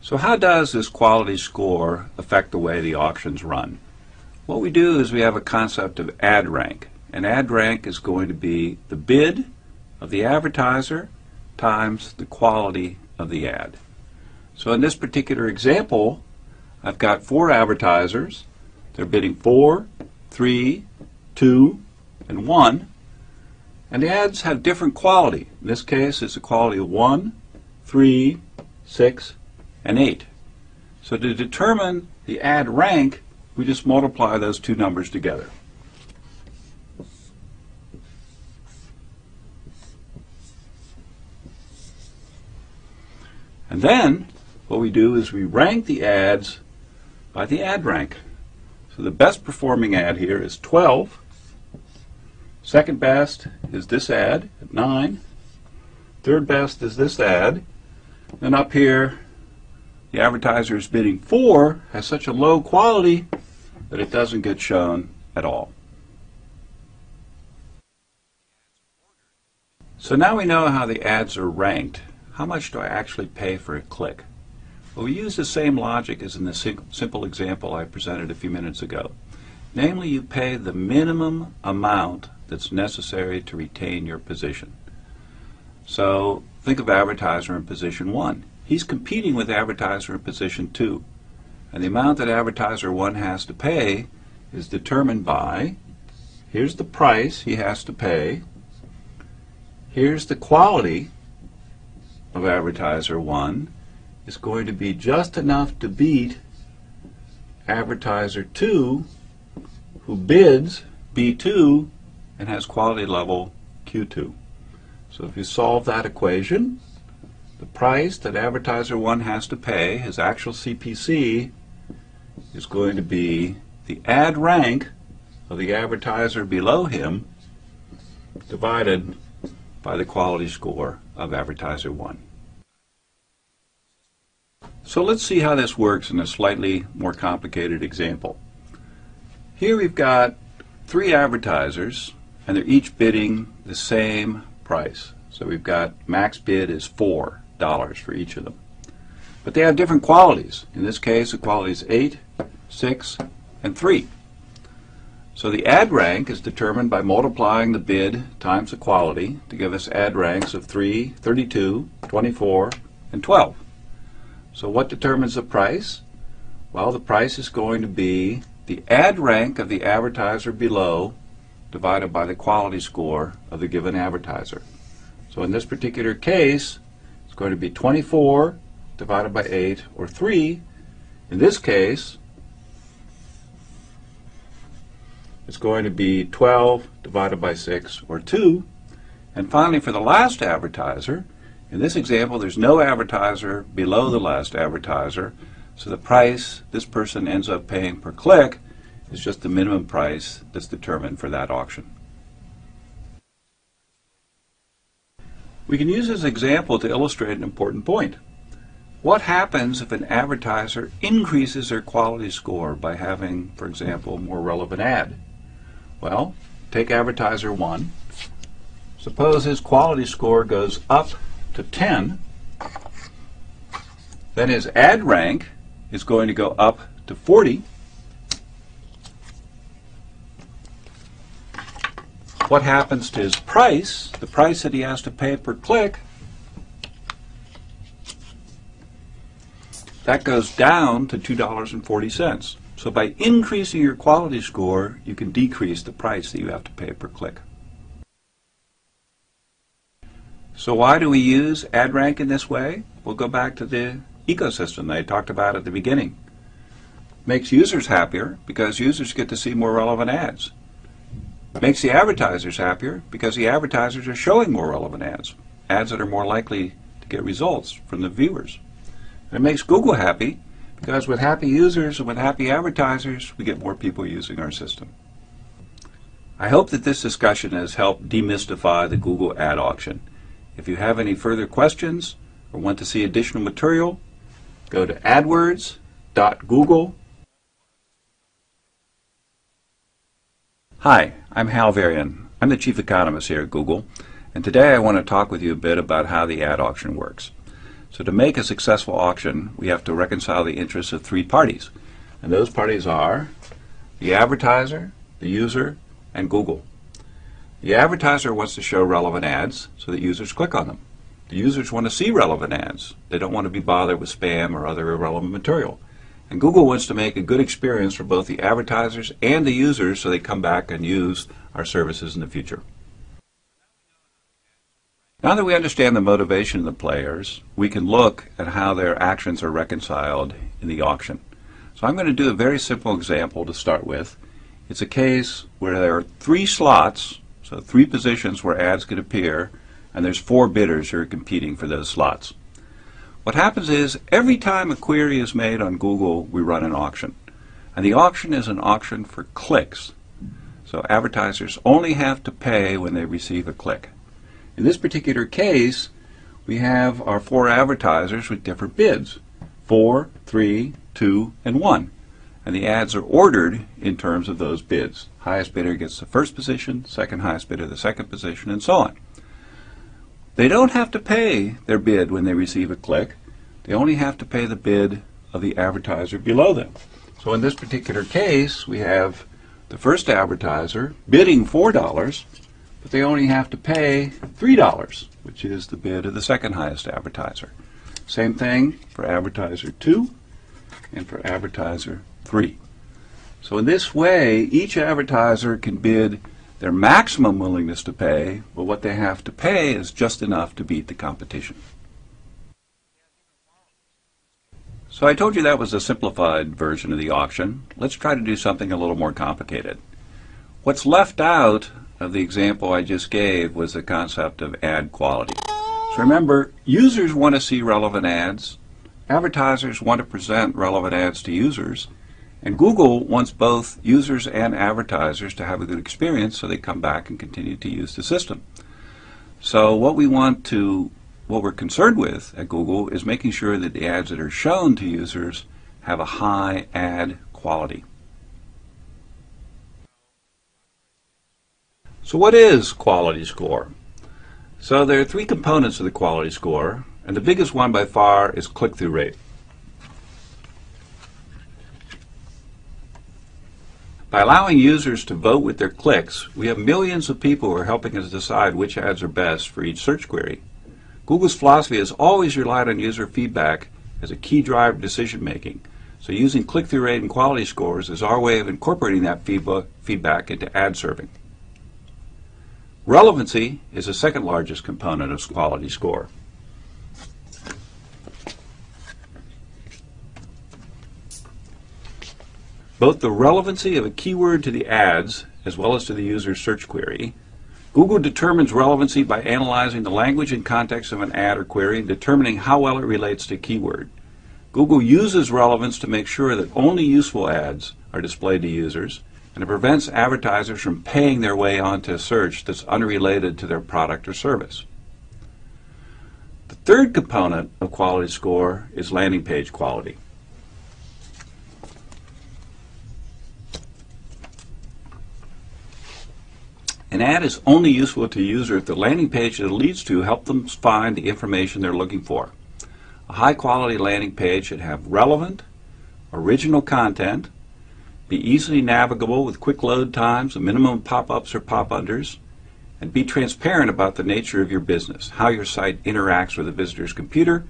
So how does this quality score affect the way the auctions run? What we do is we have a concept of ad rank. And ad rank is going to be the bid of the advertiser times the quality of the ad. So in this particular example, I've got 4 advertisers. They're bidding 4, 3, 2, and 1. And the ads have different quality. In this case, it's a quality of 1, 3, 6, and 8. So to determine the ad rank, we just multiply those two numbers together. And then what we do is we rank the ads by the ad rank. So the best performing ad here is 12. Second best is this ad at 9. Third best is this ad. And up here, the advertiser is bidding 4 has such a low quality that it doesn't get shown at all. So now we know how the ads are ranked. How much do I actually pay for a click? Well, we use the same logic as in the simple example I presented a few minutes ago. Namely, you pay the minimum amount that's necessary to retain your position. So think of advertiser in position 1. He's competing with advertiser in position 2. And the amount that advertiser 1 has to pay is determined by, here's the price he has to pay, here's the quality of advertiser 1, is going to be just enough to beat advertiser 2, who bids B2 and has quality level Q2. So if you solve that equation, the price that advertiser 1 has to pay, his actual CPC, is going to be the ad rank of the advertiser below him divided by the quality score of advertiser 1. So let's see how this works in a slightly more complicated example. Here we've got 3 advertisers, and they're each bidding the same price. So we've got max bid is $4 for each of them. But they have different qualities. In this case, the quality is 8, 6, and 3. So the ad rank is determined by multiplying the bid times the quality to give us ad ranks of 3, 32, 24, and 12. So what determines the price? Well, the price is going to be the ad rank of the advertiser below divided by the quality score of the given advertiser. So in this particular case, it's going to be 24 divided by 8, or 3. In this case, it's going to be 12 divided by 6, or 2. And finally, for the last advertiser, in this example, there's no advertiser below the last advertiser, so the price this person ends up paying per click is just the minimum price that's determined for that auction. We can use this example to illustrate an important point. What happens if an advertiser increases their quality score by having, for example, a more relevant ad? Well, take advertiser 1. Suppose his quality score goes up to 10. Then his ad rank is going to go up to 40. What happens to his price, the price that he has to pay per click? That goes down to $2.40. So by increasing your quality score, you can decrease the price that you have to pay per click. So why do we use ad rank in this way? We'll go back to the ecosystem that I talked about at the beginning. Makes users happier because users get to see more relevant ads. Makes the advertisers happier because the advertisers are showing more relevant ads, ads that are more likely to get results from the viewers. And it makes Google happy because with happy users and with happy advertisers, we get more people using our system. I hope that this discussion has helped demystify the Google ad auction. If you have any further questions or want to see additional material, go to adwords.google. Hi, I'm Hal Varian. I'm the Chief Economist here at Google, and today I want to talk with you a bit about how the ad auction works. So to make a successful auction, we have to reconcile the interests of three parties. And those parties are the advertiser, the user, and Google. The advertiser wants to show relevant ads so that users click on them. The users want to see relevant ads. They don't want to be bothered with spam or other irrelevant material. And Google wants to make a good experience for both the advertisers and the users so they come back and use our services in the future. Now that we understand the motivation of the players, we can look at how their actions are reconciled in the auction. So I'm going to do a very simple example to start with. It's a case where there are 3 slots, so 3 positions where ads could appear, and there's 4 bidders who are competing for those slots. What happens is every time a query is made on Google, we run an auction. And the auction is an auction for clicks. So advertisers only have to pay when they receive a click. In this particular case, we have our 4 advertisers with different bids, 4, 3, 2, and 1. And the ads are ordered in terms of those bids. Highest bidder gets the first position, second highest bidder the second position, and so on. They don't have to pay their bid when they receive a click. They only have to pay the bid of the advertiser below them. So in this particular case, we have the first advertiser bidding $4, but they only have to pay $3, which is the bid of the second highest advertiser. Same thing for advertiser 2 and for advertiser 3. So in this way, each advertiser can bid their maximum willingness to pay, but what they have to pay is just enough to beat the competition. So I told you that was a simplified version of the auction. Let's try to do something a little more complicated. What's left out of the example I just gave was the concept of ad quality. So remember, users want to see relevant ads, advertisers want to present relevant ads to users, and Google wants both users and advertisers to have a good experience so they come back and continue to use the system. So what we're concerned with at Google is making sure that the ads that are shown to users have a high ad quality. So what is quality score? So there are 3 components of the quality score, and the biggest one by far is click-through rate. By allowing users to vote with their clicks, we have millions of people who are helping us decide which ads are best for each search query. Google's philosophy has always relied on user feedback as a key driver of decision making. So using click-through rate and quality scores is our way of incorporating that feedback into ad serving. Relevancy is the second largest component of quality score. Both the relevancy of a keyword to the ads as well as to the user's search query. Google determines relevancy by analyzing the language and context of an ad or query and determining how well it relates to a keyword. Google uses relevance to make sure that only useful ads are displayed to users, and it prevents advertisers from paying their way onto a search that's unrelated to their product or service. The third component of quality score is landing page quality. An ad is only useful to a user if the landing page that it leads to helps them find the information they're looking for. A high-quality landing page should have relevant, original content, be easily navigable with quick load times, a minimum pop-ups or pop-unders, and be transparent about the nature of your business, how your site interacts with a visitor's computer,